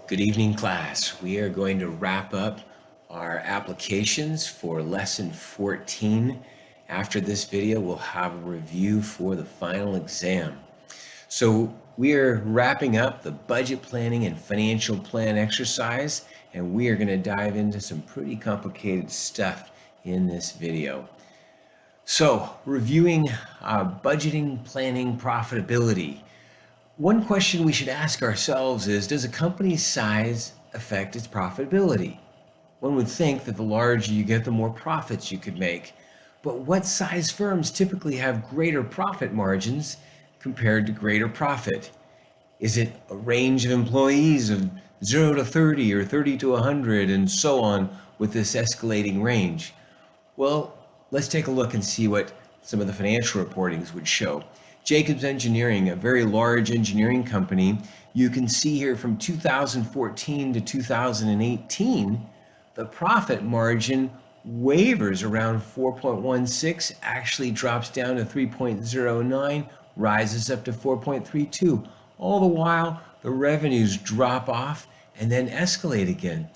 Good evening, class. We are going to wrap up our applications for lesson 14. After this video, we'll have a review for the final exam. So we are wrapping up the budget planning and financial plan exercise, and we are going to dive into some pretty complicated stuff in this video. So reviewing budgeting, planning, profitability. One question we should ask ourselves is, does a company's size affect its profitability? One would think that the larger you get, the more profits you could make. But what size firms typically have greater profit margins compared to greater profit? Is it a range of employees of 0 to 30 or 30 to 100 and so on with this escalating range? Well, let's take a look and see what some of the financial reportings would show. Jacobs Engineering, a very large engineering company, you can see here from 2014 to 2018, the profit margin wavers around 4.16, actually drops down to 3.09, rises up to 4.32. All the while, the revenues drop off and then escalate again.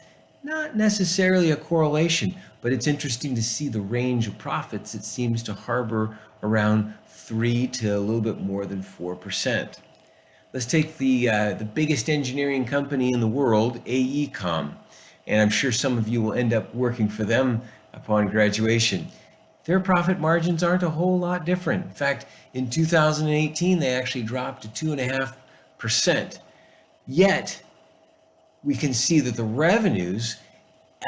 Not necessarily a correlation, but it's interesting to see the range of profits it seems to harbor around 3 to a little bit more than 4%. Let's take the biggest engineering company in the world, AECOM, and I'm sure some of you will end up working for them upon graduation. Their profit margins aren't a whole lot different. In fact, in 2018, they actually dropped to 2.5%. Yet, we can see that the revenues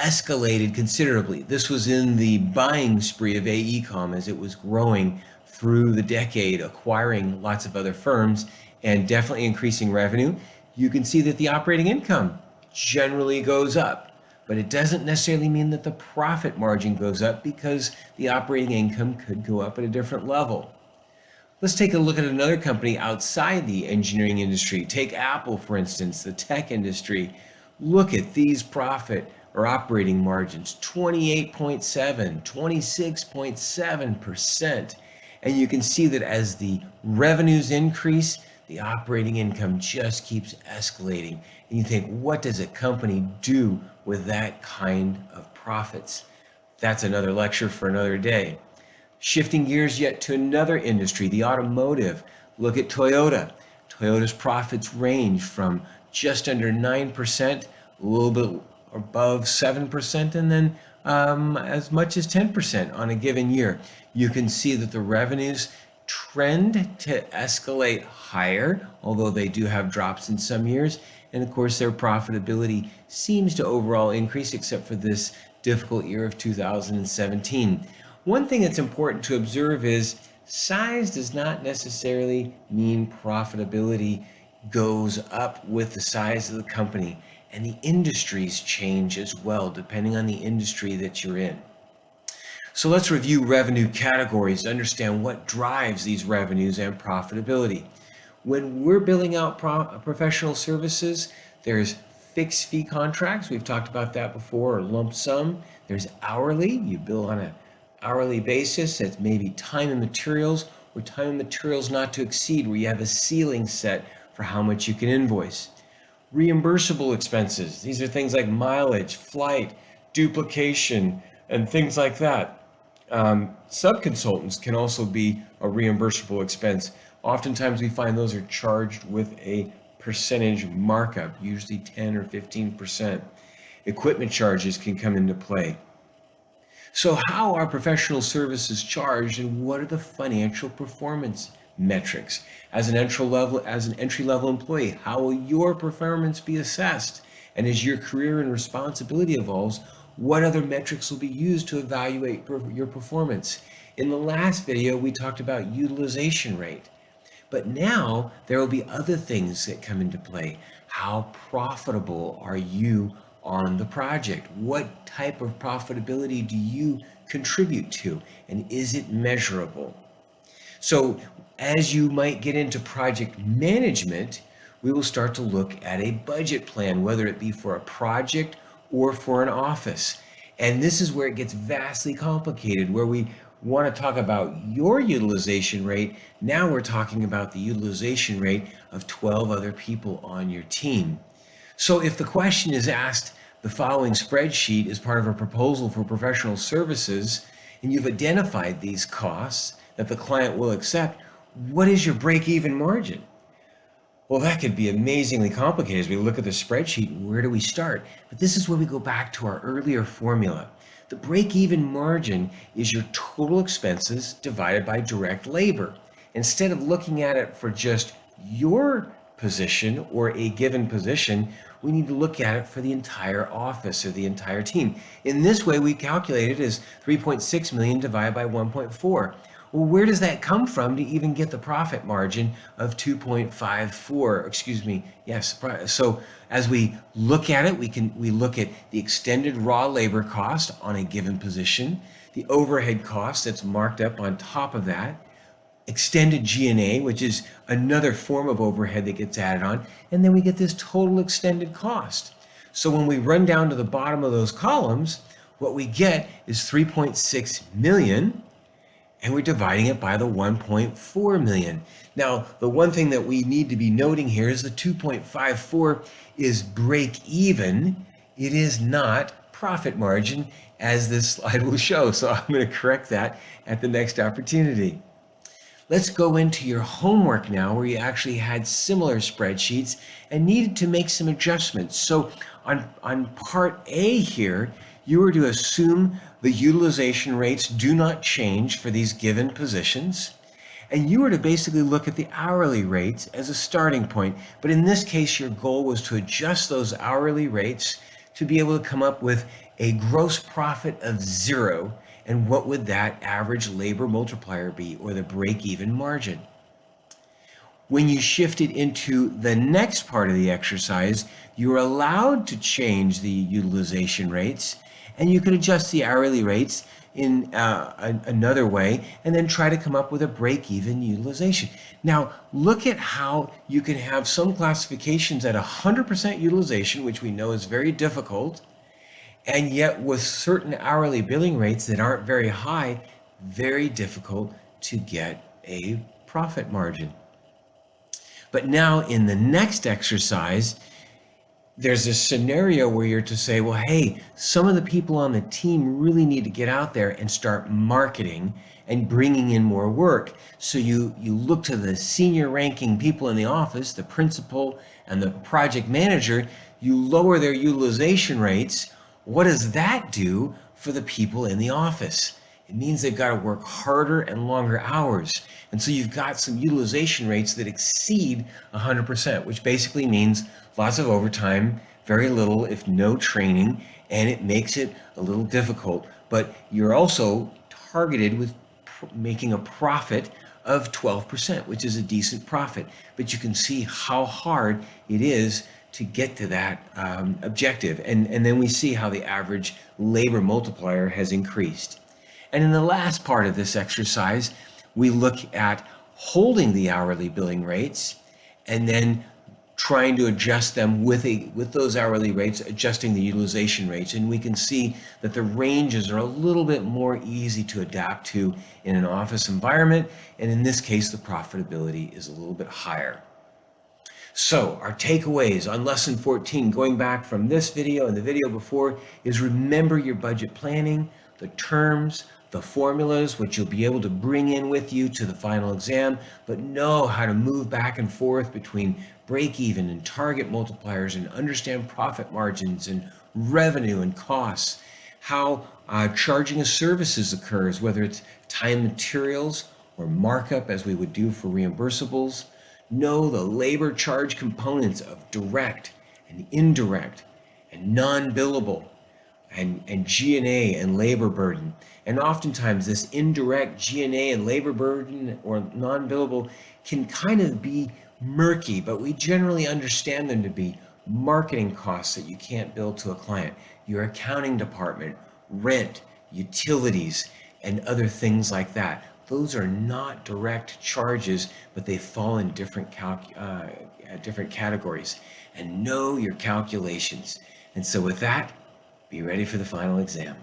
escalated considerably. This was in the buying spree of AECOM as it was growing through the decade, acquiring lots of other firms and definitely increasing revenue. You can see that the operating income generally goes up, but it doesn't necessarily mean that the profit margin goes up because the operating income could go up at a different level. Let's take a look at another company outside the engineering industry. Take Apple, for instance, the tech industry. Look at these profit or operating margins, 28.7, 26.7%. And you can see that as the revenues increase, the operating income just keeps escalating. And you think, what does a company do with that kind of profits? That's another lecture for another day. Shifting gears yet to another industry, the automotive. Look at Toyota. Toyota's profits range from just under 9%, a little bit above 7%, and then as much as 10% on a given year. You can see that the revenues trend to escalate higher, although they do have drops in some years. And of course, their profitability seems to overall increase, except for this difficult year of 2017. One thing that's important to observe is size does not necessarily mean profitability goes up with the size of the company, and the industries change as well, depending on the industry that you're in. So let's review revenue categories to understand what drives these revenues and profitability. When we're billing out professional services, there's fixed fee contracts. We've talked about that before, or lump sum. There's hourly. You bill on an hourly basis. That's maybe time and materials, or time and materials not to exceed, where you have a ceiling set for how much you can invoice. Reimbursable expenses. These are things like mileage, flight, duplication, and things like that. Subconsultants can also be a reimbursable expense. Oftentimes we find those are charged with a percentage markup, usually 10 or 15%. Equipment charges can come into play. So how are professional services charged, and what are the financial performance metrics? As an entry-level employee, how will your performance be assessed? And as your career and responsibility evolves, what other metrics will be used to evaluate your performance? In the last video, we talked about utilization rate. But now there will be other things that come into play. How profitable are you on the project? What type of profitability do you contribute to? And is it measurable? So as you might get into project management, we will start to look at a budget plan, whether it be for a project or for an office. And this is where it gets vastly complicated, where we want to talk about your utilization rate. Now we're talking about the utilization rate of 12 other people on your team. So if the question is asked, the following spreadsheet is part of a proposal for professional services, and you've identified these costs that the client will accept, what is your break-even margin? Well, that could be amazingly complicated as we look at the spreadsheet. Where do we start? But this is where we go back to our earlier formula. The break-even margin is your total expenses divided by direct labor. Instead of looking at it for just your position or a given position, we need to look at it for the entire office or the entire team. In this way, we calculate it as 3.6 million divided by 1.4. Well, where does that come from to even get the profit margin of 2.54? Excuse me. Yes. So as we look at it, we look at the extended raw labor cost on a given position, the overhead cost that's marked up on top of that, extended G&A, which is another form of overhead that gets added on, and then we get this total extended cost. So when we run down to the bottom of those columns, what we get is 3.6 million, and we're dividing it by the 1.4 million. Now, the one thing that we need to be noting here is the 2.54 is break even. It is not profit margin, as this slide will show. So I'm going to correct that at the next opportunity. Let's go into your homework now, where you actually had similar spreadsheets and needed to make some adjustments. So on part A here, you were to assume the utilization rates do not change for these given positions. And you were to basically look at the hourly rates as a starting point. But in this case, your goal was to adjust those hourly rates to be able to come up with a gross profit of 0. And what would that average labor multiplier be, or the break-even margin? When you shifted into the next part of the exercise, you're allowed to change the utilization rates, and you could adjust the hourly rates in another way, and then try to come up with a break-even utilization. Now, look at how you can have some classifications at 100% utilization, which we know is very difficult, and yet with certain hourly billing rates that aren't very high, very difficult to get a profit margin. But now in the next exercise, there's a scenario where you're to say, well, hey, some of the people on the team really need to get out there and start marketing and bringing in more work. So you look to the senior ranking people in the office, the principal and the project manager, you lower their utilization rates. What does that do for the people in the office? It means they've got to work harder and longer hours. And so you've got some utilization rates that exceed 100%, which basically means lots of overtime, very little, if no training, and it makes it a little difficult. But you're also targeted with making a profit of 12%, which is a decent profit. But you can see how hard it is to get to that objective. And then we see how the average labor multiplier has increased. And in the last part of this exercise, we look at holding the hourly billing rates and then trying to adjust them with those hourly rates, adjusting the utilization rates. And we can see that the ranges are a little bit more easy to adapt to in an office environment. And in this case, the profitability is a little bit higher. So our takeaways on lesson 14, going back from this video and the video before, is remember your budget planning, the terms, the formulas, which you'll be able to bring in with you to the final exam, but know how to move back and forth between break-even and target multipliers and understand profit margins and revenue and costs, how charging of services occurs, whether it's time materials or markup as we would do for reimbursables. Know the labor charge components of direct and indirect and non-billable and G&A and labor burden. And oftentimes this indirect G&A and labor burden or non-billable can kind of be murky, but we generally understand them to be marketing costs that you can't bill to a client, your accounting department, rent, utilities, and other things like that. Those are not direct charges, but they fall in different categories. And know your calculations. And so with that, be ready for the final exam.